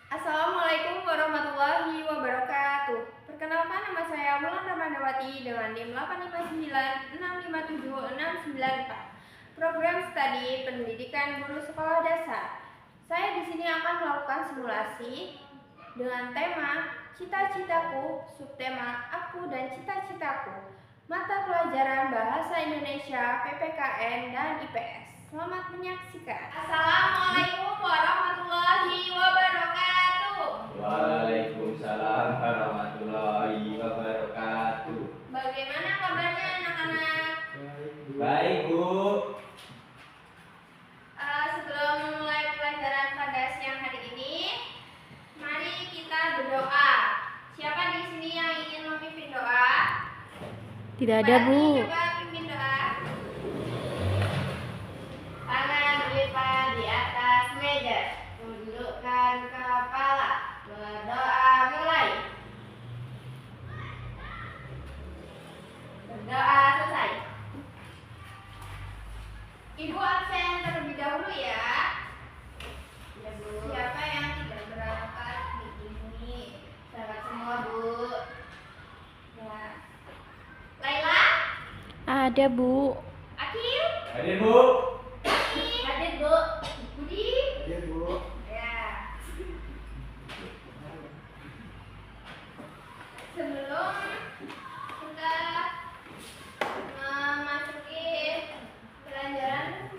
Assalamualaikum warahmatullahi wabarakatuh. Perkenalkan, nama saya Wulan Ramadawati dengan NIM 859657694. Program Studi Pendidikan Guru Sekolah Dasar. Saya di sini akan melakukan simulasi dengan tema Cita-citaku, subtema Aku dan Cita-citaku. Mata pelajaran Bahasa Indonesia, PPKN dan IPS. Selamat menyaksikan. Assalamualaikum warahmatullahi wabarakatuh. Waalaikumsalam warahmatullahi wabarakatuh. Bagaimana kabarnya anak-anak? Baik, Bu. Sebelum memulai pelajaran pada siang hari ini, mari kita berdoa. Siapa di sini yang ingin memimpin doa? Tidak ada, Bu. Coba pimpin doa. Tangan berlipat di atas meja, tundukkan kepala, berdoa mulai. Berdoa selesai. Ibu absen terlebih dahulu ya. Ya, Bu. Siapa yang tidak berangkat di sini? Selamat semua, Bu. Ya. Laila? Ada, Bu. Akil? Hadir, Bu. Hadir, Bu. Budi? Hadir, Bu. Ya. Sebelum kita memasuki pelajaran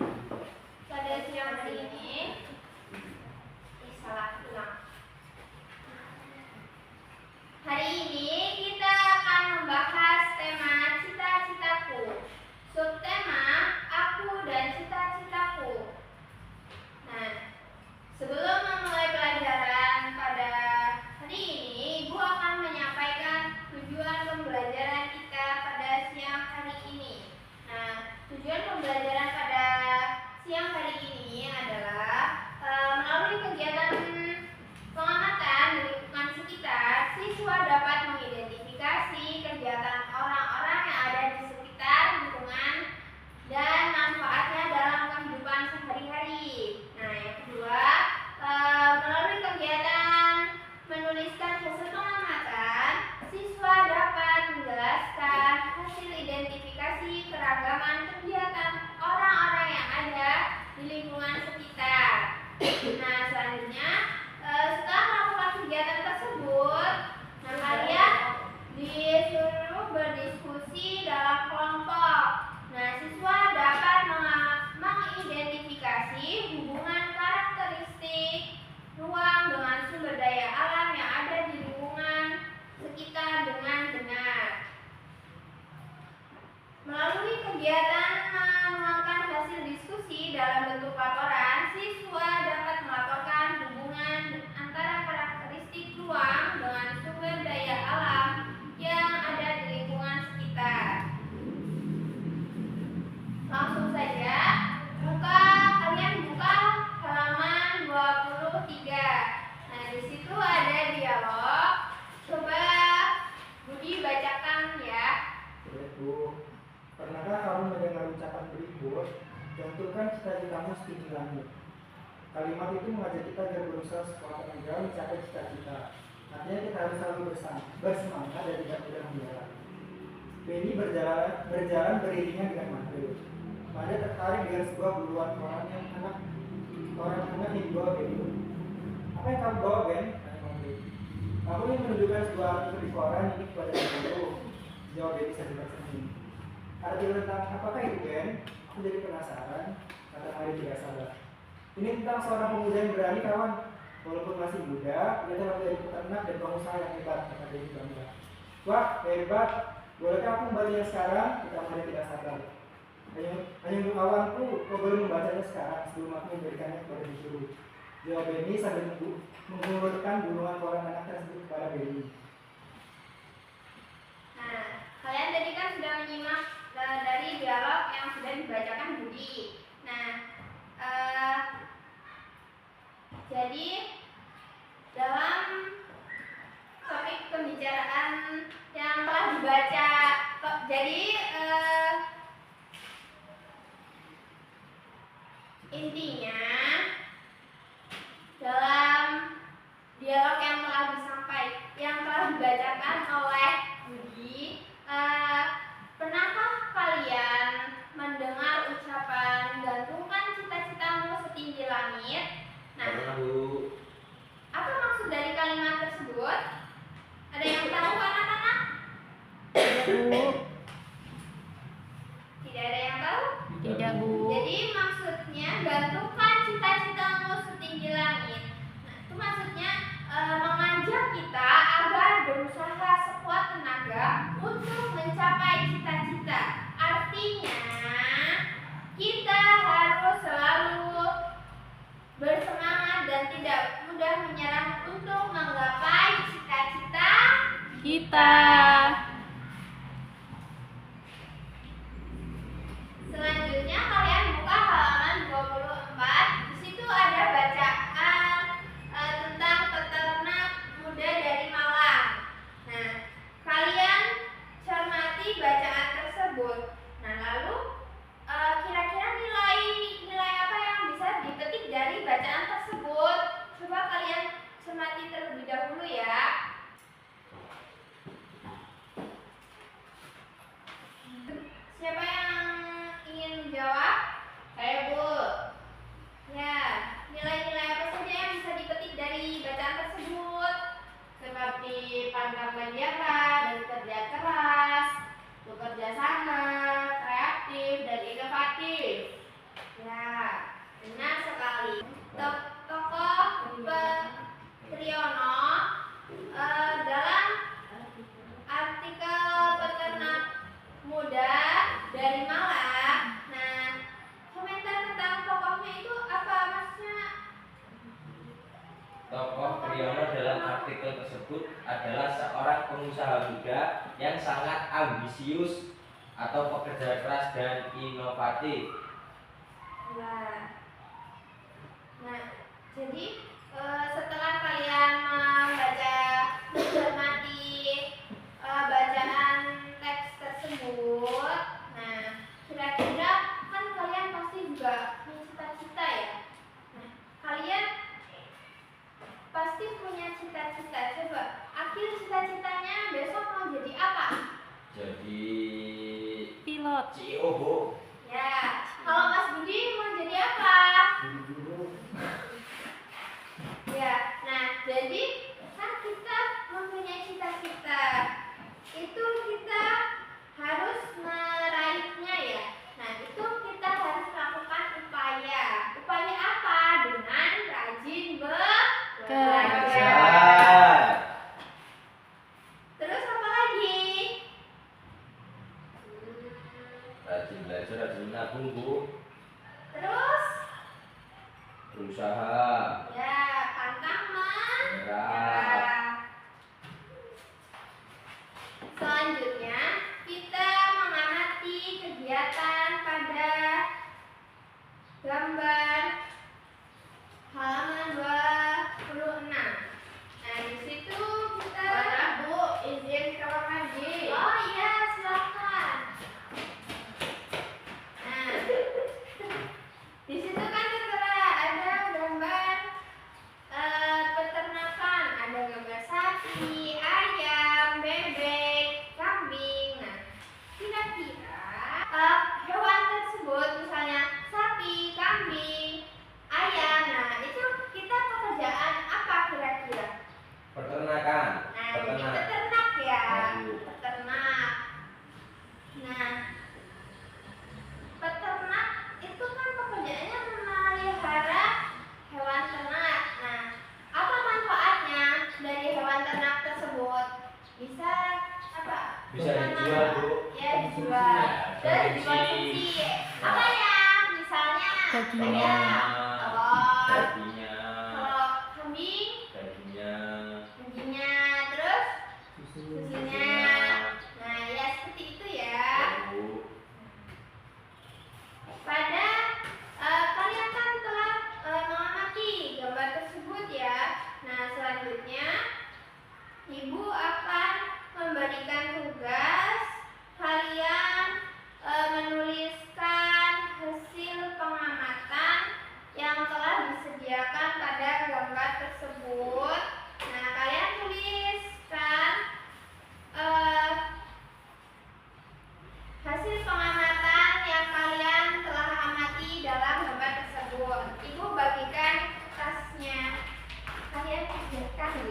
pada siang hari ini, salah ulang. Hari ini kita akan membahas tema cita-citaku. Subtema Aku dan Cita-citaku. Nah, sebelum memulai pelajaran pada hari ini, Ibu akan menyampaikan tujuan pembelajaran kita pada siang hari ini. Nah, tujuan pembelajaran pada siang hari ini adalah melalui kegiatan pengamatan di lingkungan sekitar, siswa dapat mengidentifikasi kegiatan orang-orang yang ada di sekitar lingkungan dan manfaatnya dalam kehidupan sehari-hari. Nah, yang kedua, melalui kegiatan menuliskan hasil pengamatan, siswa dapat menjelaskan hasil identifikasi keragaman kegiatan orang-orang yang ada di lingkungan sekitar. Nah, selanjutnya, setelah melakukan kegiatan tersebut, kalian disuruh berdiskusi dalam kelompok. Nah, siswa dapat mengidentifikasi hubungan karakteristik ruang dengan sumber daya alam yang ada di lingkungan sekitar dengan benar. Melalui kegiatan menuangkan hasil diskusi dalam bentuk laporan, siswa dapat melaporkan hubungan antara karakteristik ruang dengan sumber daya alam yang ada di lingkungan sekitar. Langsung saja, kalian buka halaman 23. Nah, di situ ada dialog. Coba Budi bacakan ya. Baik, Bu. Pernahkah kamu mendengar ucapan berikut? Tentukan cita-citamu setinggi langit. Kalimat itu mengajak kita agar berusaha sekolah tenaga mencapai cita-cita. Artinya kita harus selalu bersemangat dan tidak mudah menyerah. Benny berjalan beriringan dengan Made. Made tertarik dengan sebuah buluan koran anak yang dibawa Benny. Apa yang kamu bawa, Ben? Tanya Made. Aku ingin menunjukkan sebuah artikel di koran ini kepada kamu. Jawab Benny sambil tersenyum. Artikel tentang apakah itu, Ben? Aku jadi penasaran. Kata Made tidak sabar. Ini tentang seorang pemuda yang berani, kawan. Walaupun masih muda, dia telah menjadi peternak dan pengusaha yang hebat, kata Benny bangga. Wah, hebat. Bolehkah aku membacanya sekarang? Kita Made tidak sabar. Hanya untuk kawanku, kau boleh membacanya sekarang sebelum aku memberikannya kepada guru. Jawab Benny sambil menggulurkan gulungan koran anak tersebut kepada Benny. Nah, kalian tadi kan sudah menyimak dari dialog yang sudah dibacakan Budi. Nah, jadi dalam topik pembicaraan yang telah dibaca, jadi intinya dalam diajarkan oleh Budi. Pernahkah kalian mendengar ucapan gantungkan cita-citamu setinggi langit? Nah, Pernah, Bu. apa maksud dari kalimat tersebut? Ada yang tahu anak-anak? Bu. Tidak ada yang tahu? Tidak, Bu. Jadi maksudnya gantungkan cita-citamu setinggi langit. Nah, itu maksudnya mengajak kita agar berusaha sekuat tenaga untuk mencapai cita-cita. Artinya kita harus selalu bersemangat dan tidak mudah menyerah untuk menggapai cita-cita Kita. Selanjutnya kalian buka halaman 24. Di situ ada bacaan tentang peternak muda dari Malang. Nah, kalian cermati bacaan tersebut. Nah, lalu kira-kira nilai apa yang bisa dipetik dari bacaan tersebut? Coba kalian cermati terlebih dahulu ya. Siapa yang ingin menjawab? Saya, Bu. Ya, nilai-nilai apa saja yang bisa dipetik dari bacaan tersebut? Seperti pantang menyerah dan kerja keras, bekerja sama, kreatif dan inovatif. Ya, benar sekali. Tokoh Triono dalam artikel peternak muda dari Malang. Nah, komentar tentang tokohnya itu apa maksudnya? Tokoh Priyono dalam artikel tersebut adalah seorang pengusaha muda yang sangat ambisius atau pekerja keras dan inovatif. Nah, jadi setelah kalian mencermati bacaan teks tersebut, nah kira-kira kan kalian pasti juga punya cita-cita ya. Nah, kalian pasti punya cita-cita. Coba, akhir cita-citanya besok mau jadi apa? Jadi Pilot. CEO, Bu. Ya, kalau Mas Budi mau jadi apa? Guru-guru. Ya, nah jadi kan kita mempunyai cita-cita, itu kita harus meraihnya ya. Nah itu kita harus melakukan upaya. Upaya apa? Dengan rajin Kerja. Terus apa lagi? Rajin belajar, rajin menabung, Bu. Terus Berusaha. ya pantang Menyerah. menyerah. Selanjutnya kita mengamati kegiatan pada gambar halaman 26. Nah, di situ kita Bu, izin kamar mandi. Oh iya, silakan. Nah, di situ kan tertera ada gambar peternakan, ada gambar sapi, ayam, bebek, kambing. Nah, kira-kira hewan tersebut, misalnya sapi, kambing, ayam, nah itu kita pekerjaan apa kira-kira? Peternakan. Nah, jadi Peternak. peternak ya, Aduh. peternak. Nah, peternak itu kan pekerjaannya memelihara hewan ternak. Nah, apa manfaatnya dari hewan ternak tersebut? Bisa apa? Bisa Bukan dijual, apa? Bu. Ya, dijual. Dan Konsumsi. dikonsumsi. Apa ya? Misalnya Dagingnya. telur, Dagingnya. kalau kambing, Dagingnya. dagingnya, terus Susu. susunya. Nah, ya seperti itu ya. Bu. Pada kalian kan telah mengamati gambar tersebut ya. Nah, selanjutnya Ibu akan memberikan tugas kalian menuliskan hasil pengamatan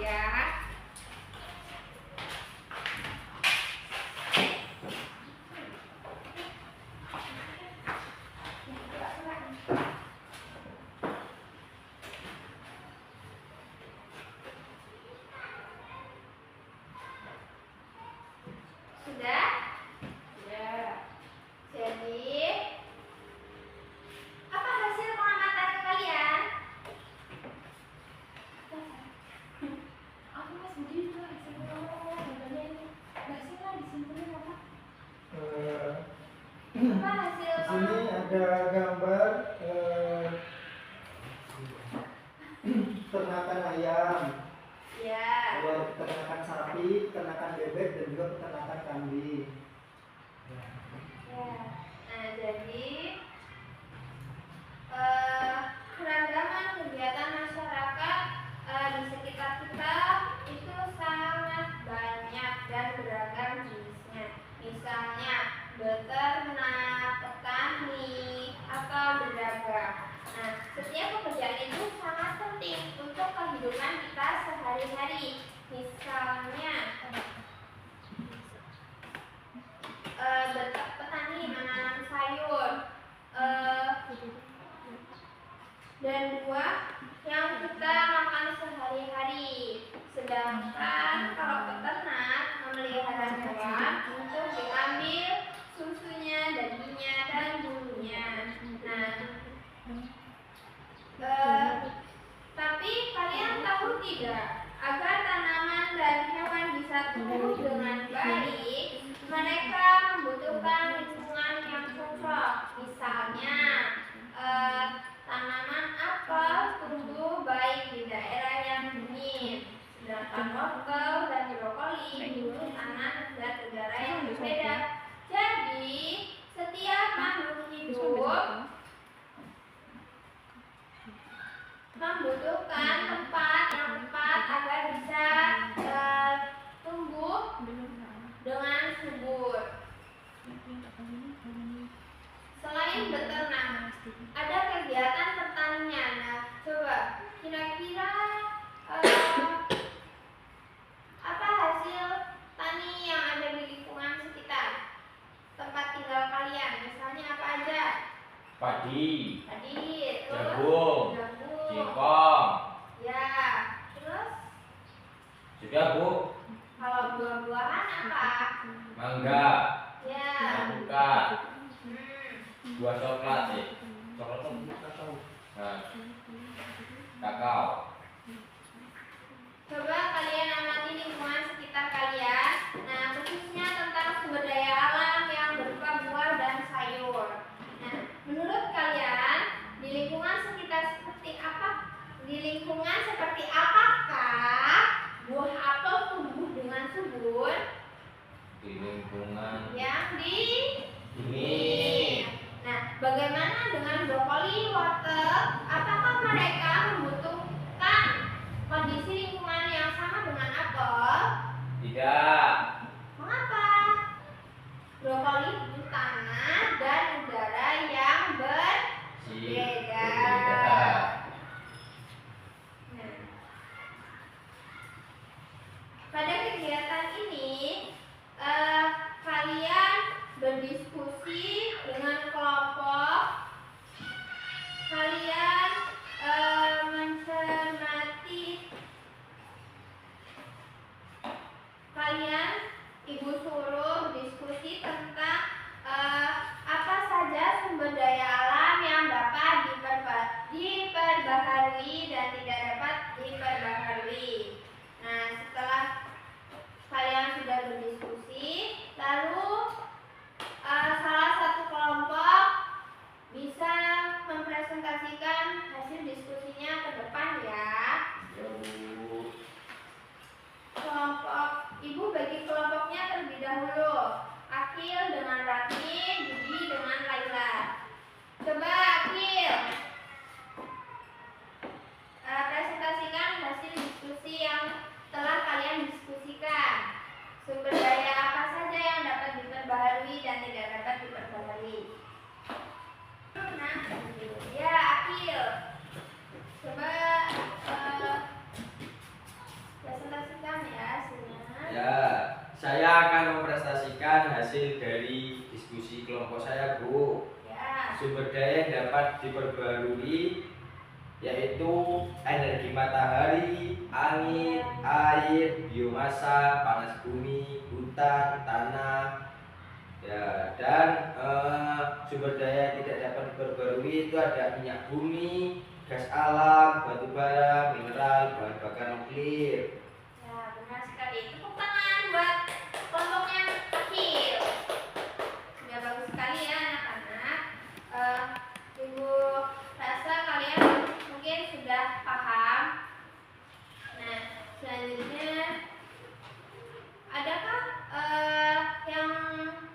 ya. Sudah? Ya. Jadi, apa hasil pengamatan kalian? Aku Mas Budi itu hasil pengamatan gambarnya ini. Hasil lah disimpan apa? Apa hasil Di sini ada gambar ternakan ayam, Ya. ada peternakan sapi, peternakan bebek, dan juga peternakan kambing. Ya. Nah, jadi keragaman kegiatan masyarakat di sekitar kita itu sangat banyak dan beragam jenisnya. Misalnya beternak, petani, atau berdagang. Nah, setiap pekerjaan itu sangat penting untuk kehidupan kita sehari-hari. Misalnya petani menanam sayur dan buah yang kita makan sehari-hari. Sedangkan kalau peternak memelihara hewan untuk diambil susunya, dagingnya, dan bulunya. Nah, tapi kalian tahu tidak, agar tanaman dan hewan bisa tumbuh dengan baik, mereka membutuhkan lingkungan yang cocok. Misalnya, tanaman apel tumbuh baik di daerah yang dingin, sedangkan wortel dan brokoli butuh tanah dan udara yang berbeda. Jadi, setiap makhluk hidup membutuhkan tempat yang tepat agar bisa tumbuh dengan subur. Selain beternak, ada kegiatan pertanian. Nah, coba kira-kira apa hasil tani yang ada di lingkungan sekitar tempat tinggal kalian? Misalnya apa aja? Padi, Tadi, terus jagung, jagung. singkong. Ya, terus Sudah, Bu. kalau buah-buahan apa? Mangga, Ya. alpukat, Hmm. buah coklat sih. Coklat tuh Kakao. nah, kakao. Coba kalian amati lingkungan sekitar kalian. Nah, khususnya tentang sumber daya alam yang berupa buah dan sayur. Nah, menurut kalian di lingkungan sekitar seperti apa? Di lingkungan seperti apakah buah apel tumbuh dengan subur? Di lingkungan Yang di ini Nah, bagaimana dengan brokoli, wortel? Apakah mereka membutuhkan kondisi lingkungan yang sama dengan apel? tidak. Mengapa? Brokoli butuh tanah dan udara yang Si berbeda. berbeda. Nah, pada kegiatan ini kalian berdiskusi dengan kelompok, kalian mencermati, kalian ibu suruh berdiskusi tentang apa saja sumber daya alam yang dapat diperbaharui dan tidak dapat diperbaharui. Nah, setelah kalian sudah berdiskusi, lalu salah satu kelompok bisa mempresentasikan hasil dari diskusi kelompok saya, Bu. Ya. Sumber daya yang dapat diperbarui yaitu energi matahari, angin, air, biomasa, panas bumi, hutan, tanah, ya, dan sumber daya yang tidak dapat diperbarui itu ada minyak bumi, gas alam, batu bara, mineral, bahan bakar nuklir. Ya, benar sekali. Tepuk tangan buat kelompok yang kecil. Ya, bagus sekali ya anak-anak. Ibu rasa kalian mungkin sudah paham. Nah, selanjutnya adakah yang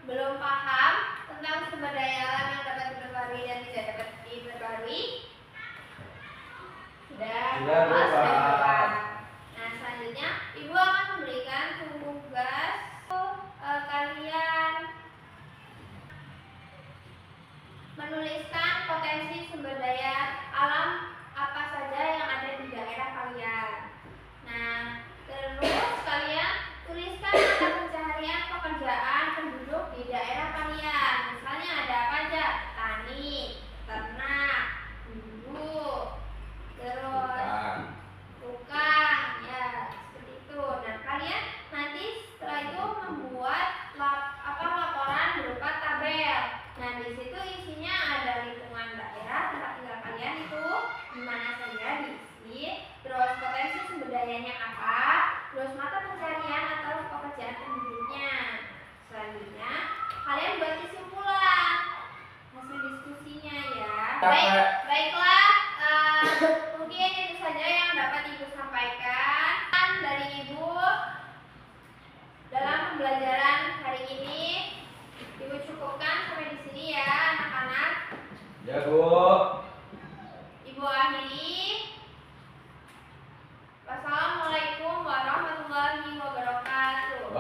belum paham tentang sumber daya alam yang dapat diperbarui dan tidak dapat diperbarui? Sudah, Sudah, Bu, sudah Pak. paham. Nah, selanjutnya Ibu akan memberikan tugas kalian menuliskan potensi sumber daya alam apa saja yang ada di daerah kalian. Nah, terus kalian tuliskan mata pencaharian pekerjaan penduduk di daerah kalian. Misalnya ada apa aja? Tani, ternak, guru, terus tukang, ya seperti itu. Dan kalian nanti setelah itu membuat laporan berupa tabel. Nah, di situ isinya ada lingkungan daerah tempat tinggal kalian itu di mana saja diisi, terus potensi sumber dayanya apa, terus mata pencarian atau pekerjaan penduduknya. Selanjutnya kalian buat kesimpulan hasil diskusinya ya. Baiklah, mungkin itu saja yang dapat Ibu sampaikan dari Ibu dalam pembelajaran hari ini. Ibu cukupkan sampai di sini ya anak-anak. Ya, Bu. Ibu akhiri. Wassalamualaikum warahmatullahi wabarakatuh.